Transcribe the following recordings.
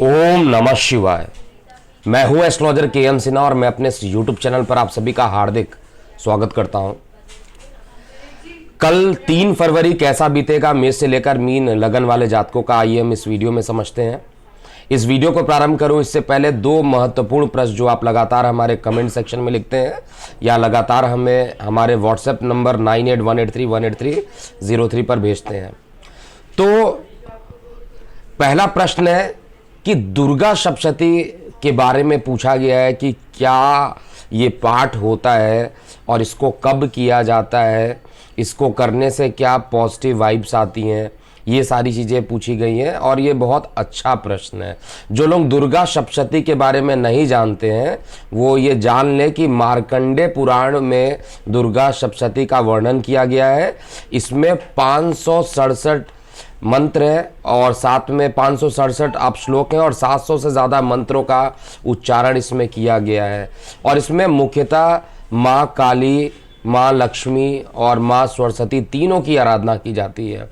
ओम नमः शिवाय। मैं हूं एस्ट्रोलॉजर के सिन्हा और मैं अपने यूट्यूब चैनल पर आप सभी का हार्दिक स्वागत करता हूं। कल 3 फरवरी कैसा बीतेगा मेष से लेकर मीन लगन वाले जातकों का, आइए हम इस वीडियो में समझते हैं। इस वीडियो को प्रारंभ करूं इससे पहले 2 महत्वपूर्ण प्रश्न जो आप लगातार हमारे कमेंट सेक्शन में लिखते हैं या लगातार हमें हमारे व्हाट्सएप नंबर 9818318303 पर भेजते हैं। तो पहला प्रश्न है कि दुर्गा सप्तशती के बारे में पूछा गया है कि क्या ये पाठ होता है और इसको कब किया जाता है, इसको करने से क्या पॉजिटिव वाइब्स आती हैं, ये सारी चीज़ें पूछी गई हैं और ये बहुत अच्छा प्रश्न है। जो लोग दुर्गा सप्तशती के बारे में नहीं जानते हैं वो ये जान लें कि मार्कंडेय पुराण में दुर्गा सप्तशती का वर्णन किया गया है। इसमें 567 मंत्र है और साथ में 567 आप श्लोक हैं और 700 से ज़्यादा मंत्रों का उच्चारण इसमें किया गया है। और इसमें मुख्यतः माँ काली, माँ लक्ष्मी और माँ सरस्वती तीनों की आराधना की जाती है।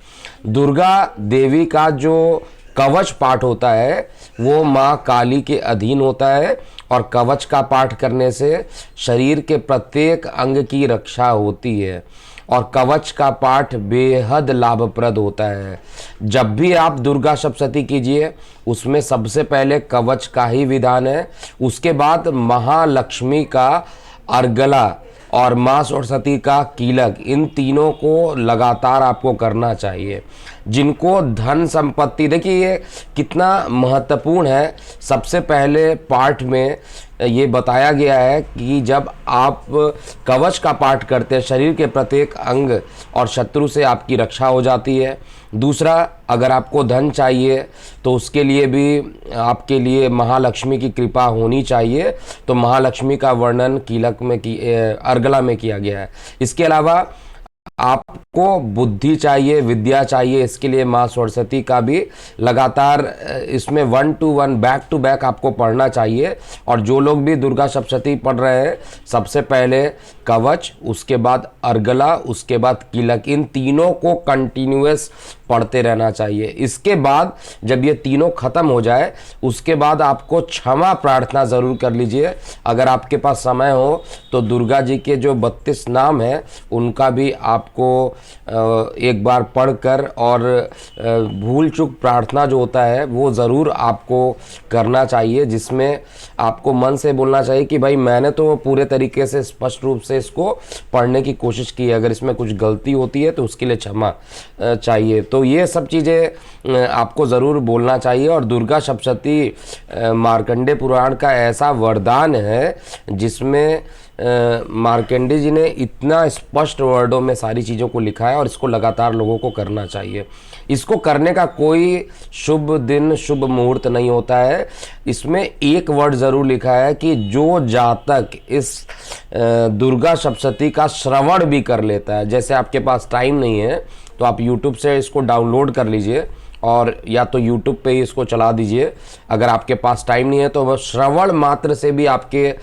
दुर्गा देवी का जो कवच पाठ होता है वो माँ काली के अधीन होता है और कवच का पाठ करने से शरीर के प्रत्येक अंग की रक्षा होती है और कवच का पाठ बेहद लाभप्रद होता है। जब भी आप दुर्गा सप्तशती कीजिए उसमें सबसे पहले कवच का ही विधान है, उसके बाद महालक्ष्मी का अर्गला और माँ सरस्वती का कीलक, इन तीनों को लगातार आपको करना चाहिए। जिनको धन संपत्ति, देखिए ये कितना महत्वपूर्ण है। सबसे पहले पाठ में ये बताया गया है कि जब आप कवच का पाठ करते हैं शरीर के प्रत्येक अंग और शत्रु से आपकी रक्षा हो जाती है। दूसरा, अगर आपको धन चाहिए तो उसके लिए भी आपके लिए महालक्ष्मी की कृपा होनी चाहिए, तो महालक्ष्मी का वर्णन कीलक में अर्गला में किया गया है। इसके अलावा आपको बुद्धि चाहिए, विद्या चाहिए, इसके लिए माँ सरस्वती का भी लगातार इसमें 1 to 1 बैक टू बैक आपको पढ़ना चाहिए। और जो लोग भी दुर्गा सप्तशती पढ़ रहे हैं सबसे पहले कवच, उसके बाद अर्गला, उसके बाद कीलक, इन तीनों को कंटिन्यूअस पढ़ते रहना चाहिए। इसके बाद जब ये तीनों खत्म हो जाए उसके बाद आपको क्षमा प्रार्थना ज़रूर कर लीजिए। अगर आपके पास समय हो तो दुर्गा जी के जो 32 नाम हैं उनका भी आपको एक बार पढ़कर और भूल चूक प्रार्थना जो होता है वो ज़रूर आपको करना चाहिए, जिसमें आपको मन से बोलना चाहिए कि भाई मैंने तो पूरे तरीके से स्पष्ट रूप से इसको पढ़ने की कोशिश की है, अगर इसमें कुछ गलती होती है तो उसके लिए क्षमा चाहिए। तो ये सब चीज़ें आपको ज़रूर बोलना चाहिए। और दुर्गा सप्तशती मार्कंडेय पुराण का ऐसा वरदान है जिसमें मार्कंडेय जी ने इतना स्पष्ट वर्डों में सारी चीज़ों को लिखा है और इसको लगातार लोगों को करना चाहिए। इसको करने का कोई शुभ दिन, शुभ मुहूर्त नहीं होता है। इसमें एक वर्ड ज़रूर लिखा है कि जो जातक इस दुर्गा सप्तशती का श्रवण भी कर लेता है, जैसे आपके पास टाइम नहीं है तो आप YouTube से इसको डाउनलोड कर लीजिए और या तो YouTube पे ही इसको चला दीजिए। अगर आपके पास टाइम नहीं है तो वह श्रवण मात्र से भी आपके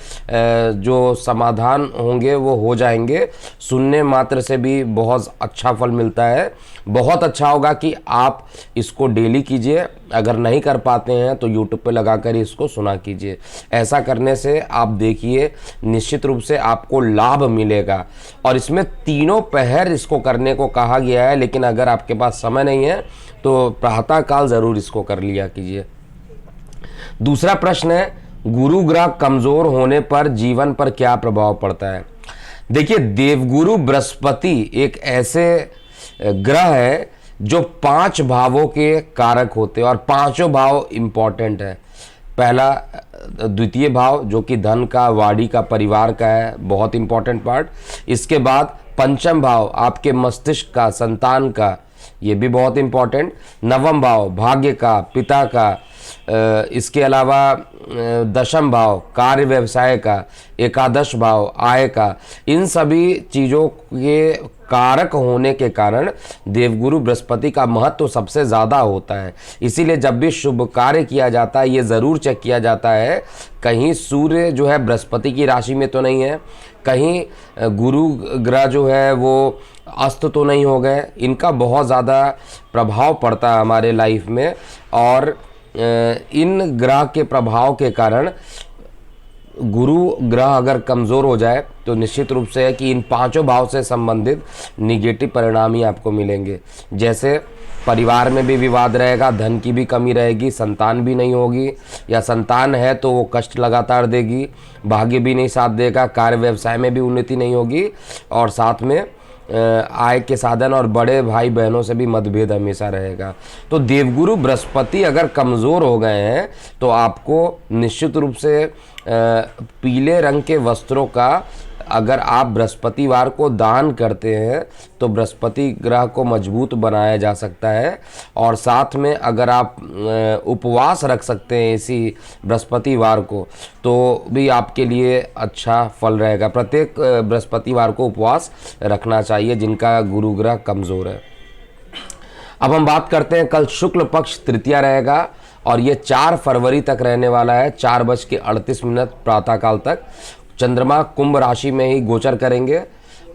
जो समाधान होंगे वो हो जाएंगे। सुनने मात्र से भी बहुत अच्छा फल मिलता है। बहुत अच्छा होगा कि आप इसको डेली कीजिए। अगर नहीं कर पाते हैं तो YouTube पे लगा कर इसको सुना कीजिए। ऐसा करने से आप देखिए निश्चित रूप से आपको लाभ मिलेगा। और इसमें तीनों पहर इसको करने को कहा गया है, लेकिन अगर आपके पास समय नहीं है तो प्रातः काल ज़रूर इसको कर लिया कीजिए। दूसरा प्रश्न है, गुरु ग्रह कमज़ोर होने पर जीवन पर क्या प्रभाव पड़ता है। देखिए, देवगुरु बृहस्पति एक ऐसे ग्रह है जो 5 भावों के कारक होते हैं और 5 भाव इंपॉर्टेंट है। पहला द्वितीय भाव जो कि धन का, वाणी का, परिवार का है, बहुत इंपॉर्टेंट पार्ट। इसके बाद पंचम भाव आपके मस्तिष्क का, संतान का, ये भी बहुत इंपॉर्टेंट। नवम भाव भाग्य का, पिता का। इसके अलावा दशम भाव कार्य व्यवसाय का, एकादश भाव आय का। इन सभी चीज़ों के कारक होने के कारण देवगुरु बृहस्पति का महत्व सबसे ज़्यादा होता है। इसीलिए जब भी शुभ कार्य किया जाता है ये ज़रूर चेक किया जाता है कहीं सूर्य जो है बृहस्पति की राशि में तो नहीं है, कहीं गुरु ग्रह जो है वो अस्त तो नहीं हो गए। इनका बहुत ज़्यादा प्रभाव पड़ता है हमारे लाइफ में। और इन ग्रह के प्रभाव के कारण गुरु ग्रह अगर कमज़ोर हो जाए तो निश्चित रूप से है कि इन पांचों भाव से संबंधित निगेटिव परिणाम ही आपको मिलेंगे। जैसे परिवार में भी विवाद रहेगा, धन की भी कमी रहेगी, संतान भी नहीं होगी, या संतान है तो वो कष्ट लगातार देगी, भाग्य भी नहीं साथ देगा, कार्य व्यवसाय में भी उन्नति नहीं होगी, और साथ में आय के साधन और बड़े भाई बहनों से भी मतभेद हमेशा रहेगा। तो देवगुरु बृहस्पति अगर कमज़ोर हो गए हैं तो आपको निश्चित रूप से पीले रंग के वस्त्रों का अगर आप बृहस्पतिवार को दान करते हैं तो बृहस्पति ग्रह को मजबूत बनाया जा सकता है। और साथ में अगर आप उपवास रख सकते हैं इसी बृहस्पतिवार को तो भी आपके लिए अच्छा फल रहेगा। प्रत्येक बृहस्पतिवार को उपवास रखना चाहिए जिनका गुरु ग्रह कमज़ोर है। अब हम बात करते हैं, कल शुक्ल पक्ष तृतीया रहेगा और ये 4 फरवरी तक रहने वाला है, 4:38 प्रातःकाल तक। चंद्रमा कुंभ राशि में ही गोचर करेंगे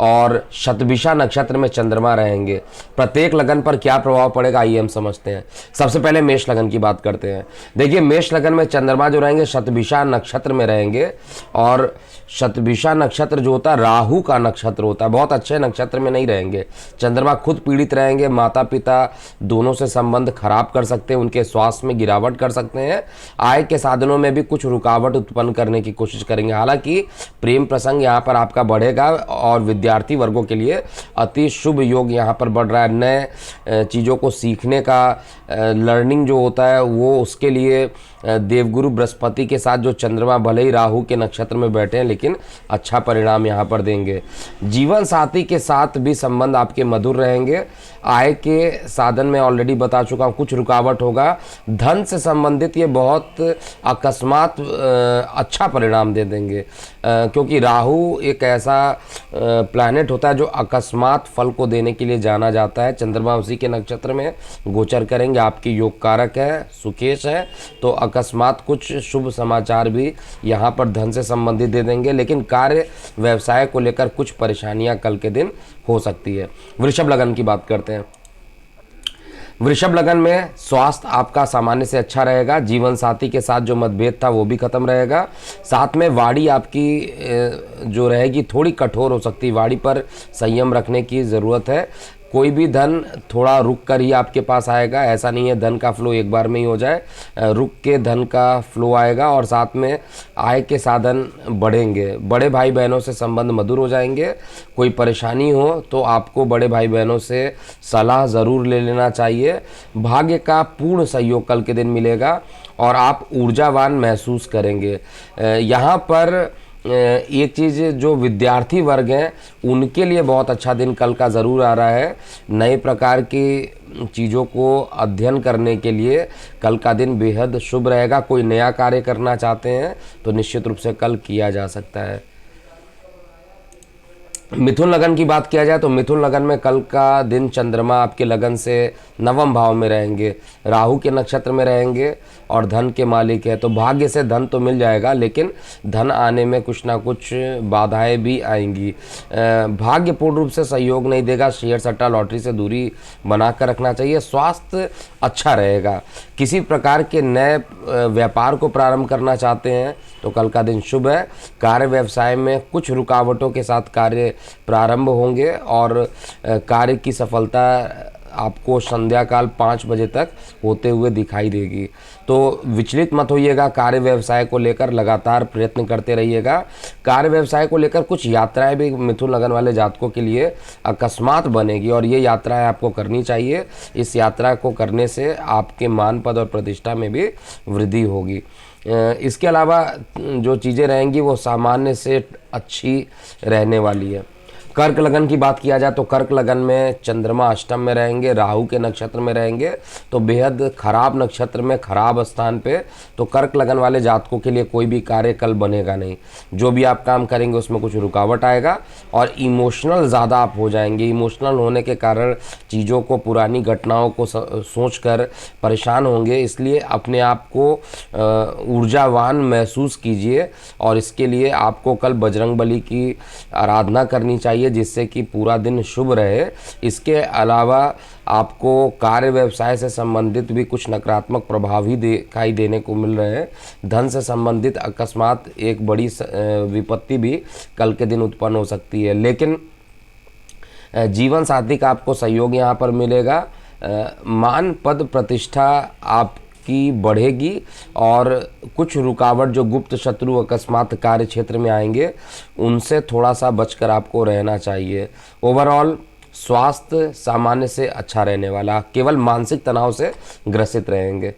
और शतभिषा नक्षत्र में चंद्रमा रहेंगे। प्रत्येक लगन पर क्या प्रभाव पड़ेगा आइए हम समझते हैं। सबसे पहले मेष लगन की बात करते हैं। देखिए, मेष लगन में चंद्रमा जो रहेंगे शतभिषा नक्षत्र में रहेंगे, और शतभिषा नक्षत्र जो होता है राहु का नक्षत्र होता है, बहुत अच्छे नक्षत्र में नहीं रहेंगे। चंद्रमा खुद पीड़ित रहेंगे, माता पिता दोनों से संबंध खराब कर सकते हैं, उनके स्वास्थ्य में गिरावट कर सकते हैं, आय के साधनों में भी कुछ रुकावट उत्पन्न करने की कोशिश करेंगे। हालांकि प्रेम प्रसंग यहाँ पर आपका बढ़ेगा और विद्यार्थी वर्गों के लिए अति शुभ योग यहाँ पर बढ़ रहा है। नए चीज़ों को सीखने का लर्निंग जो होता है वो उसके लिए देवगुरु बृहस्पति के साथ जो चंद्रमा भले ही राहु के नक्षत्र में बैठे हैं लेकिन अच्छा परिणाम यहाँ पर देंगे। जीवन साथी के साथ भी संबंध आपके मधुर रहेंगे। आय के साधन में ऑलरेडी बता चुका हूँ, कुछ रुकावट होगा। धन से संबंधित ये बहुत अकस्मात अच्छा परिणाम दे देंगे, क्योंकि राहु एक ऐसा प्लैनेट होता है जो अकस्मात फल को देने के लिए जाना जाता है। चंद्रमा उसी के नक्षत्र में गोचर करेंगे, आपकी योग कारक है, सुकेश है, तो अकस्मात कुछ शुभ समाचार भी यहाँ पर धन से संबंधित दे देंगे। लेकिन कार्य व्यवसाय को लेकर कुछ परेशानियां कल के दिन हो सकती है। वृषभ लगन की बात करते हैं। वृषभ लगन में स्वास्थ्य आपका सामान्य से अच्छा रहेगा। जीवन साथी के साथ जो मतभेद था वो भी खत्म रहेगा। साथ में वाणी आपकी जो रहेगी थोड़ी कठोर हो सकती है, वाणी पर संयम रखने की ज़रूरत है। कोई भी धन थोड़ा रुक कर ही आपके पास आएगा, ऐसा नहीं है धन का फ्लो एक बार में ही हो जाए, रुक के धन का फ्लो आएगा। और साथ में आय के साधन बढ़ेंगे, बड़े भाई बहनों से संबंध मधुर हो जाएंगे। कोई परेशानी हो तो आपको बड़े भाई बहनों से सलाह ज़रूर ले लेना चाहिए। भाग्य का पूर्ण सहयोग कल के दिन मिलेगा और आप ऊर्जावान महसूस करेंगे। यहाँ पर एक चीज़ जो विद्यार्थी वर्ग हैं उनके लिए बहुत अच्छा दिन कल का ज़रूर आ रहा है। नए प्रकार की चीज़ों को अध्ययन करने के लिए कल का दिन बेहद शुभ रहेगा। कोई नया कार्य करना चाहते हैं तो निश्चित रूप से कल किया जा सकता है। मिथुन लगन की बात किया जाए तो मिथुन लगन में कल का दिन चंद्रमा आपके लगन से 9वें भाव में रहेंगे, राहु के नक्षत्र में रहेंगे और धन के मालिक है। तो भाग्य से धन तो मिल जाएगा लेकिन धन आने में कुछ ना कुछ बाधाएं भी आएंगी। भाग्य पूर्ण रूप से सहयोग नहीं देगा। शेयर सट्टा लॉटरी से दूरी बनाकर रखना चाहिए। स्वास्थ्य अच्छा रहेगा। किसी प्रकार के नए व्यापार को प्रारंभ करना चाहते हैं तो कल का दिन शुभ है। कार्य व्यवसाय में कुछ रुकावटों के साथ कार्य प्रारंभ होंगे और कार्य की सफलता आपको संध्या काल 5 बजे तक होते हुए दिखाई देगी। तो विचलित मत होइएगा। कार्य व्यवसाय को लेकर लगातार प्रयत्न करते रहिएगा। कार्य व्यवसाय को लेकर कुछ यात्राएं भी मिथुन लगन वाले जातकों के लिए अकस्मात बनेगी और ये यात्राएं आपको करनी चाहिए। इस यात्रा को करने से आपके मान पद और प्रतिष्ठा में भी वृद्धि होगी। इसके अलावा जो चीज़ें रहेंगी वो सामान्य से अच्छी रहने वाली है। कर्क लगन की बात किया जाए तो कर्क लगन में चंद्रमा अष्टम में रहेंगे, राहु के नक्षत्र में रहेंगे, तो बेहद खराब नक्षत्र में खराब स्थान पे। तो कर्क लगन वाले जातकों के लिए कोई भी कार्य कल बनेगा नहीं। जो भी आप काम करेंगे उसमें कुछ रुकावट आएगा और इमोशनल ज़्यादा आप हो जाएंगे। इमोशनल होने के कारण चीज़ों को, पुरानी घटनाओं को सोचकर परेशान होंगे। इसलिए अपने आप को ऊर्जावान महसूस कीजिए और इसके लिए आपको कल बजरंग बली की आराधना करनी चाहिए। चाहिए जिससे कि पूरा दिन शुभ रहे। इसके अलावा आपको कार्य व्यवसाय से संबंधित भी कुछ नकारात्मक प्रभाव ही दिखाई देने को मिल रहे हैं। धन से संबंधित अकस्मात एक बड़ी विपत्ति भी कल के दिन उत्पन्न हो सकती है, लेकिन जीवन साथी का आपको सहयोग यहाँ पर मिलेगा। मान पद प्रतिष्ठा आपकी बढ़ेगी और कुछ रुकावट जो गुप्त शत्रु अकस्मात कार्य क्षेत्र में आएंगे उनसे थोड़ा सा बचकर आपको रहना चाहिए। ओवरऑल स्वास्थ्य सामान्य से अच्छा रहने वाला, केवल मानसिक तनाव से ग्रसित रहेंगे।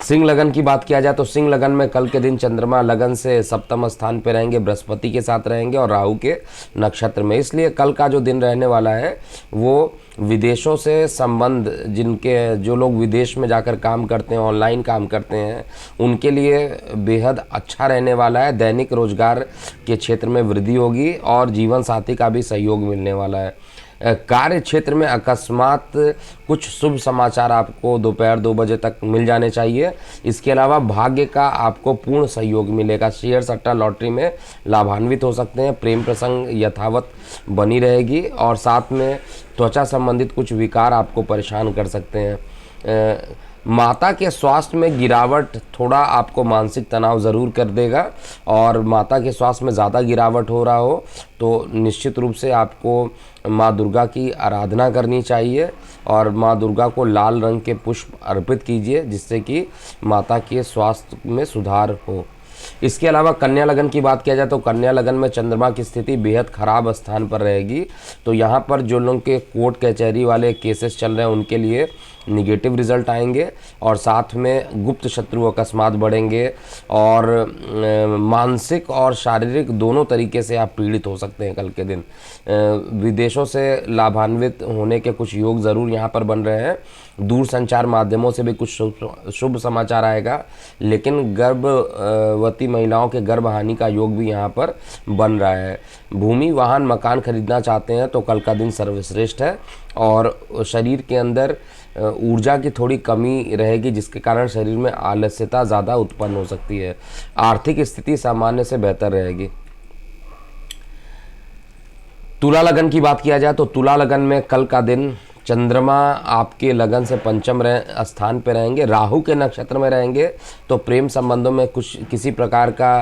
सिंह लगन की बात किया जाए तो सिंह लगन में कल के दिन चंद्रमा लगन से सप्तम स्थान पे रहेंगे, बृहस्पति के साथ रहेंगे और राहु के नक्षत्र में। इसलिए कल का जो दिन रहने वाला है वो विदेशों से संबंध, जो लोग विदेश में जाकर काम करते हैं, ऑनलाइन काम करते हैं, उनके लिए बेहद अच्छा रहने वाला है। दैनिक रोजगार के क्षेत्र में वृद्धि होगी और जीवन साथी का भी सहयोग मिलने वाला है। कार्य क्षेत्र में अकस्मात कुछ शुभ समाचार आपको दोपहर 2 बजे तक मिल जाने चाहिए। इसके अलावा भाग्य का आपको पूर्ण सहयोग मिलेगा। शेयर सट्टा लॉटरी में लाभान्वित हो सकते हैं। प्रेम प्रसंग यथावत बनी रहेगी और साथ में त्वचा संबंधित कुछ विकार आपको परेशान कर सकते हैं। माता के स्वास्थ्य में गिरावट थोड़ा आपको मानसिक तनाव ज़रूर कर देगा और माता के स्वास्थ्य में ज़्यादा गिरावट हो रहा हो तो निश्चित रूप से आपको माँ दुर्गा की आराधना करनी चाहिए और माँ दुर्गा को लाल रंग के पुष्प अर्पित कीजिए जिससे कि माता के स्वास्थ्य में सुधार हो। इसके अलावा कन्या लगन की बात किया जाए तो कन्या लगन में चंद्रमा की स्थिति बेहद खराब स्थान पर रहेगी। तो यहाँ पर जो लोगों के कोर्ट कचहरी वाले केसेस चल रहे हैं उनके लिए निगेटिव रिजल्ट आएंगे और साथ में गुप्त शत्रु अकस्मात बढ़ेंगे और मानसिक और शारीरिक दोनों तरीके से आप पीड़ित हो सकते हैं कल के दिन। विदेशों से लाभान्वित होने के कुछ योग ज़रूर यहाँ पर बन रहे हैं। दूर संचार माध्यमों से भी कुछ शुभ समाचार आएगा, लेकिन गर्भवती महिलाओं के गर्भ हानि का योग भी यहाँ पर बन रहा है। भूमि वाहन मकान खरीदना चाहते हैं तो कल का दिन सर्वश्रेष्ठ है और शरीर के अंदर ऊर्जा की थोड़ी कमी रहेगी जिसके कारण शरीर में आलस्यता ज़्यादा उत्पन्न हो सकती है। आर्थिक स्थिति सामान्य से बेहतर रहेगी। तुला लगन की बात किया जाए तो तुला लगन में कल का दिन चंद्रमा आपके लगन से पंचम स्थान पे रहेंगे, राहु के नक्षत्र में रहेंगे तो प्रेम संबंधों में किसी प्रकार का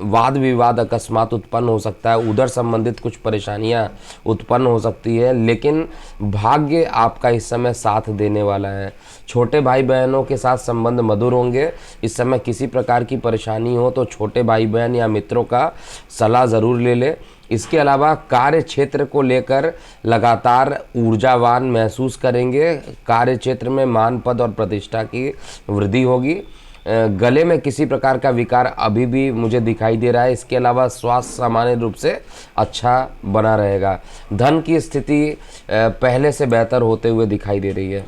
वाद विवाद अकस्मात उत्पन्न हो सकता है। उधर संबंधित कुछ परेशानियां उत्पन्न हो सकती है, लेकिन भाग्य आपका इस समय साथ देने वाला है। छोटे भाई बहनों के साथ संबंध मधुर होंगे। इस समय किसी प्रकार की परेशानी हो तो छोटे भाई बहन या मित्रों का सलाह ज़रूर ले ले। इसके अलावा कार्य क्षेत्र को लेकर लगातार ऊर्जावान महसूस करेंगे। कार्य क्षेत्र में मान पद और प्रतिष्ठा की वृद्धि होगी। गले में किसी प्रकार का विकार अभी भी मुझे दिखाई दे रहा है। इसके अलावा स्वास्थ्य सामान्य रूप से अच्छा बना रहेगा। धन की स्थिति पहले से बेहतर होते हुए दिखाई दे रही है।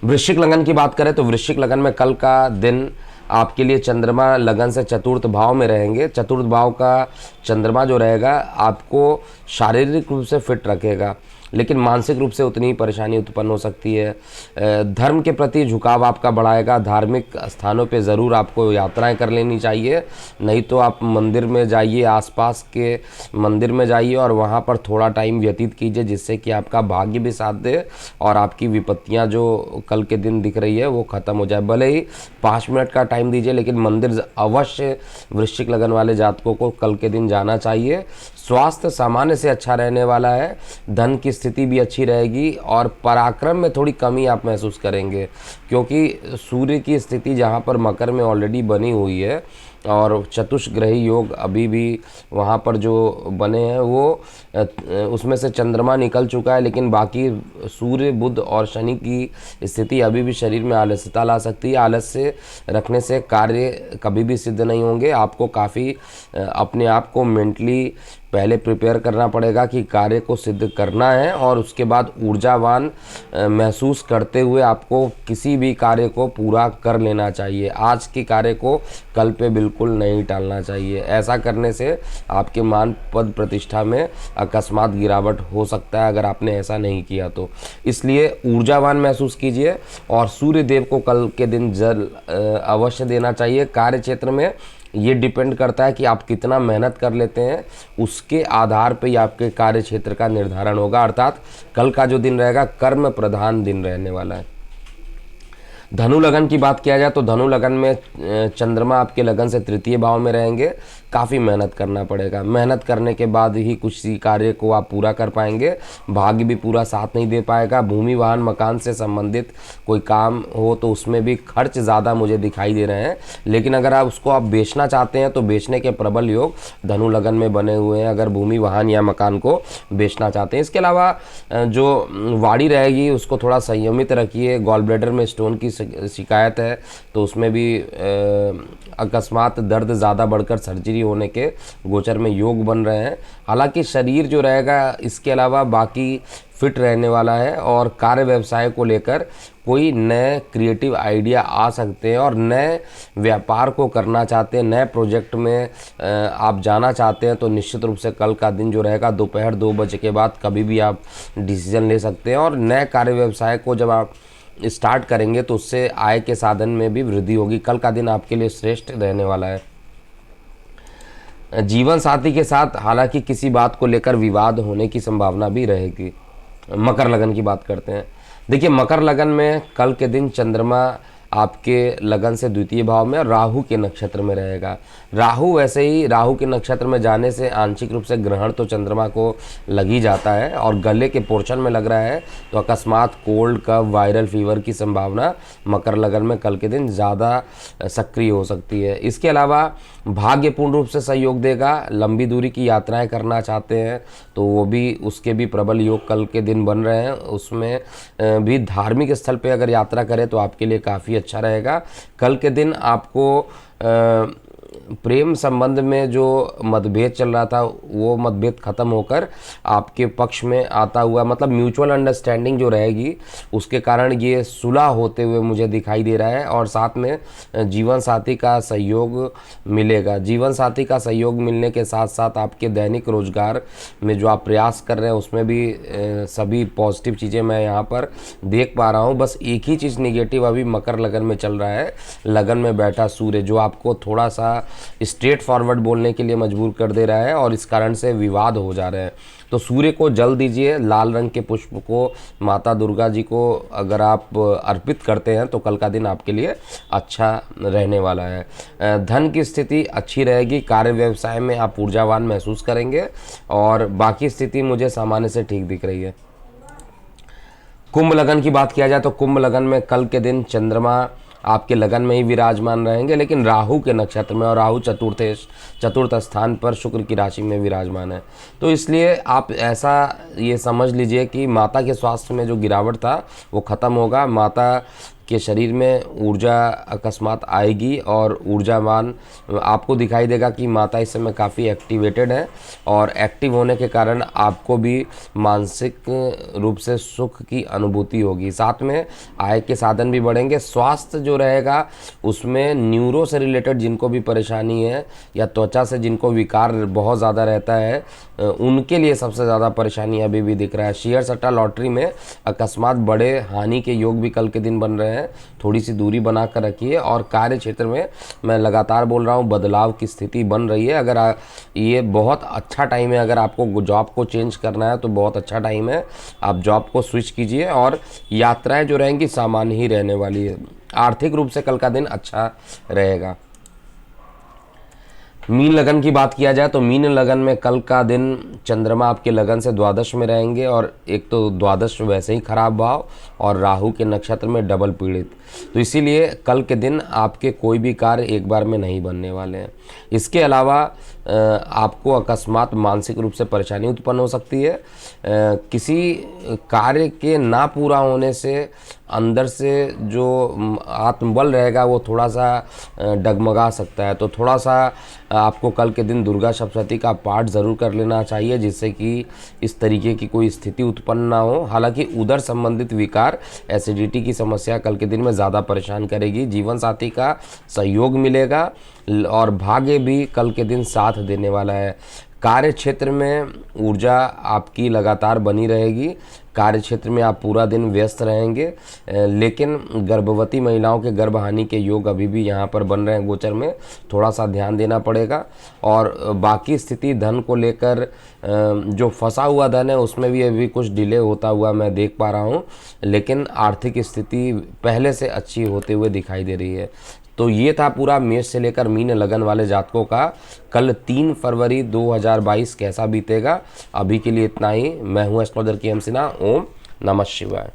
वृश्चिक लगन की बात करें तो वृश्चिक लगन में कल का दिन आपके लिए चंद्रमा लगन से चतुर्थ भाव में रहेंगे। चतुर्थ भाव का चंद्रमा जो रहेगा आपको शारीरिक रूप से फिट रखेगा, लेकिन मानसिक रूप से उतनी ही परेशानी उत्पन्न हो सकती है। धर्म के प्रति झुकाव आपका बढ़ाएगा। धार्मिक स्थानों पे ज़रूर आपको यात्राएं कर लेनी चाहिए, नहीं तो आप मंदिर में जाइए, आसपास के मंदिर में जाइए और वहाँ पर थोड़ा टाइम व्यतीत कीजिए जिससे कि आपका भाग्य भी साथ दे और आपकी विपत्तियाँ जो कल के दिन दिख रही है वो ख़त्म हो जाए। भले ही 5 मिनट का टाइम दीजिए, लेकिन मंदिर अवश्य वृश्चिक लगन वाले जातकों को कल के दिन जाना चाहिए। स्वास्थ्य सामान्य से अच्छा रहने वाला है। धन की स्थिति भी अच्छी रहेगी और पराक्रम में थोड़ी कमी आप महसूस करेंगे, क्योंकि सूर्य की स्थिति जहाँ पर मकर में ऑलरेडी बनी हुई है और चतुष्ग्रही योग अभी भी वहाँ पर जो बने हैं वो उसमें से चंद्रमा निकल चुका है, लेकिन बाकी सूर्य बुध और शनि की स्थिति अभी भी शरीर में आलस्यता ला सकती है। आलस्य रखने से कार्य कभी भी सिद्ध नहीं होंगे। आपको काफ़ी अपने आप को मेंटली पहले प्रिपेयर करना पड़ेगा कि कार्य को सिद्ध करना है और उसके बाद ऊर्जावान महसूस करते हुए आपको किसी भी कार्य को पूरा कर लेना चाहिए। आज के कार्य को कल पे बिल्कुल नहीं टालना चाहिए। ऐसा करने से आपके मान पद प्रतिष्ठा में अकस्मात गिरावट हो सकता है अगर आपने ऐसा नहीं किया तो। इसलिए ऊर्जावान महसूस कीजिए और सूर्य देव को कल के दिन जल अवश्य देना चाहिए। कार्य क्षेत्र में ये डिपेंड करता है कि आप कितना मेहनत कर लेते हैं, उसके आधार पे ही आपके कार्य क्षेत्र का निर्धारण होगा। अर्थात कल का जो दिन रहेगा कर्म प्रधान दिन रहने वाला है। धनु लगन की बात किया जाए तो धनु लगन में चंद्रमा आपके लगन से तृतीय भाव में रहेंगे। काफ़ी मेहनत करना पड़ेगा, मेहनत करने के बाद ही कुछ कार्य को आप पूरा कर पाएंगे। भाग्य भी पूरा साथ नहीं दे पाएगा। भूमि वाहन मकान से संबंधित कोई काम हो तो उसमें भी खर्च ज़्यादा मुझे दिखाई दे रहे हैं, लेकिन अगर आप उसको आप बेचना चाहते हैं तो बेचने के प्रबल योग धनु लगन में बने हुए हैं, अगर भूमि वाहन या मकान को बेचना चाहते हैं। इसके अलावा जो वाड़ी रहेगी उसको थोड़ा संयमित रखिए। गॉल ब्लैडर में स्टोन की शिकायत है तो उसमें भी अकस्मात दर्द ज़्यादा बढ़कर सर्जरी होने के गोचर में योग बन रहे हैं। हालांकि शरीर जो रहेगा इसके अलावा बाकी फिट रहने वाला है और कार्य व्यवसाय को लेकर कोई नए क्रिएटिव आइडिया आ सकते हैं और नए व्यापार को करना चाहते हैं, नए प्रोजेक्ट में आप जाना चाहते हैं तो निश्चित रूप से कल का दिन जो रहेगा दोपहर 2 बजे के बाद कभी भी आप डिसीजन ले सकते हैं और नए कार्य व्यवसाय को जब आप स्टार्ट करेंगे तो उससे आय के साधन में भी वृद्धि होगी। कल का दिन आपके लिए श्रेष्ठ रहने वाला है। जीवन साथी के साथ हालांकि किसी बात को लेकर विवाद होने की संभावना भी रहेगी। मकर लगन की बात करते हैं। देखिए मकर लगन में कल के दिन चंद्रमा आपके लगन से द्वितीय भाव में और राहु के नक्षत्र में रहेगा। राहु वैसे ही राहु के नक्षत्र में जाने से आंशिक रूप से ग्रहण तो चंद्रमा को लग ही जाता है और गले के पोर्शन में लग रहा है तो अकस्मात कोल्ड कफ वायरल फीवर की संभावना मकर लगन में कल के दिन ज़्यादा सक्रिय हो सकती है। इसके अलावा भाग्य पूर्ण रूप से सहयोग देगा। लंबी दूरी की यात्राएं करना चाहते हैं तो वो भी उसके भी प्रबल योग कल के दिन बन रहे हैं। उसमें भी धार्मिक स्थल पे अगर यात्रा करें तो आपके लिए काफ़ी अच्छा रहेगा। कल के दिन आपको प्रेम संबंध में जो मतभेद चल रहा था वो मतभेद खत्म होकर आपके पक्ष में आता हुआ, मतलब म्यूचुअल अंडरस्टैंडिंग जो रहेगी उसके कारण ये सुलह होते हुए मुझे दिखाई दे रहा है और साथ में जीवन साथी का सहयोग मिलेगा। जीवन साथी का सहयोग मिलने के साथ साथ आपके दैनिक रोजगार में जो आप प्रयास कर रहे हैं उसमें भी सभी पॉजिटिव चीज़ें मैं यहाँ पर देख पा रहा हूँ। बस एक ही चीज़ निगेटिव अभी मकर लगन में चल रहा है, लगन में बैठा सूर्य जो आपको थोड़ा सा स्ट्रेट फॉरवर्ड बोलने के लिए मजबूर कर दे रहा है और इस कारण से विवाद हो जा रहे हैं। तो सूर्य को जल दीजिए। लाल रंग के पुष्प को माता दुर्गा जी को अगर आप अर्पित करते हैं तो कल का दिन आपके लिए अच्छा रहने वाला है। धन की स्थिति अच्छी रहेगी। कार्य व्यवसाय में आप ऊर्जावान महसूस करेंगे और बाकी स्थिति मुझे सामान्य से ठीक दिख रही है। कुंभ लगन की बात किया जाए तो कुंभ लगन में कल के दिन चंद्रमा आपके लगन में ही विराजमान रहेंगे, लेकिन राहु के नक्षत्र में और राहु चतुर्थ स्थान पर शुक्र की राशि में विराजमान है। तो इसलिए आप ऐसा ये समझ लीजिए कि माता के स्वास्थ्य में जो गिरावट था वो ख़त्म होगा। माता के शरीर में ऊर्जा अकस्मात आएगी और ऊर्जावान आपको दिखाई देगा कि माता इस समय काफ़ी एक्टिवेटेड है और एक्टिव होने के कारण आपको भी मानसिक रूप से सुख की अनुभूति होगी। साथ में आय के साधन भी बढ़ेंगे। स्वास्थ्य जो रहेगा उसमें न्यूरो से रिलेटेड जिनको भी परेशानी है या त्वचा से जिनको विकार बहुत ज़्यादा रहता है उनके लिए सबसे ज़्यादा परेशानी अभी भी दिख रहा है। शेयर सट्टा लॉटरी में अकस्मात बड़े हानि के योग भी कल के दिन बन रहे हैं। थोड़ी सी दूरी बना कर रखिए और कार्य क्षेत्र में मैं लगातार बोल रहा हूँ बदलाव की स्थिति बन रही है। अगर ये बहुत अच्छा टाइम है, अगर आपको जॉब को चेंज करना है तो बहुत अच्छा टाइम है। आप जॉब को स्विच कीजिए और यात्राएं जो रहेंगी सामान्य ही रहने वाली है। आर्थिक रूप से कल का दिन अच्छा रहेगा। मीन लगन की बात किया जाए तो मीन लगन में कल का दिन चंद्रमा आपके लगन से द्वादश में रहेंगे और एक तो द्वादश वैसे ही खराब भाव और राहु के नक्षत्र में डबल पीड़ित, तो इसीलिए कल के दिन आपके कोई भी कार्य एक बार में नहीं बनने वाले हैं। इसके अलावा आपको अकस्मात मानसिक रूप से परेशानी उत्पन्न हो सकती है। किसी कार्य के ना पूरा होने से अंदर से जो आत्मबल रहेगा वो थोड़ा सा डगमगा सकता है। तो थोड़ा सा आपको कल के दिन दुर्गा सप्तशती का पाठ ज़रूर कर लेना चाहिए जिससे कि इस तरीके की कोई स्थिति उत्पन्न ना हो। हालांकि उदर संबंधित विकार एसिडिटी की समस्या कल के दिन में ज़्यादा परेशान करेगी। जीवन साथी का सहयोग मिलेगा और भाग्य भी कल के दिन साथ देने वाला है। कार्य क्षेत्र में ऊर्जा आपकी लगातार बनी रहेगी, कार्य क्षेत्र में आप पूरा दिन व्यस्त रहेंगे, लेकिन गर्भवती महिलाओं के गर्भहानि के योग अभी भी यहाँ पर बन रहे हैं गोचर में, थोड़ा सा ध्यान देना पड़ेगा। और बाकी स्थिति धन को लेकर जो फंसा हुआ धन है उसमें भी अभी कुछ डिले होता हुआ मैं देख पा रहा हूँ, लेकिन आर्थिक स्थिति पहले से अच्छी होते हुए दिखाई दे रही है। तो ये था पूरा मेष से लेकर मीन लगन वाले जातकों का कल 3 फरवरी 2022 कैसा बीतेगा। अभी के लिए इतना ही। मैं हूँ एस्ट्रोलॉजर के एम सिन्हा। ओम नमः शिवाय।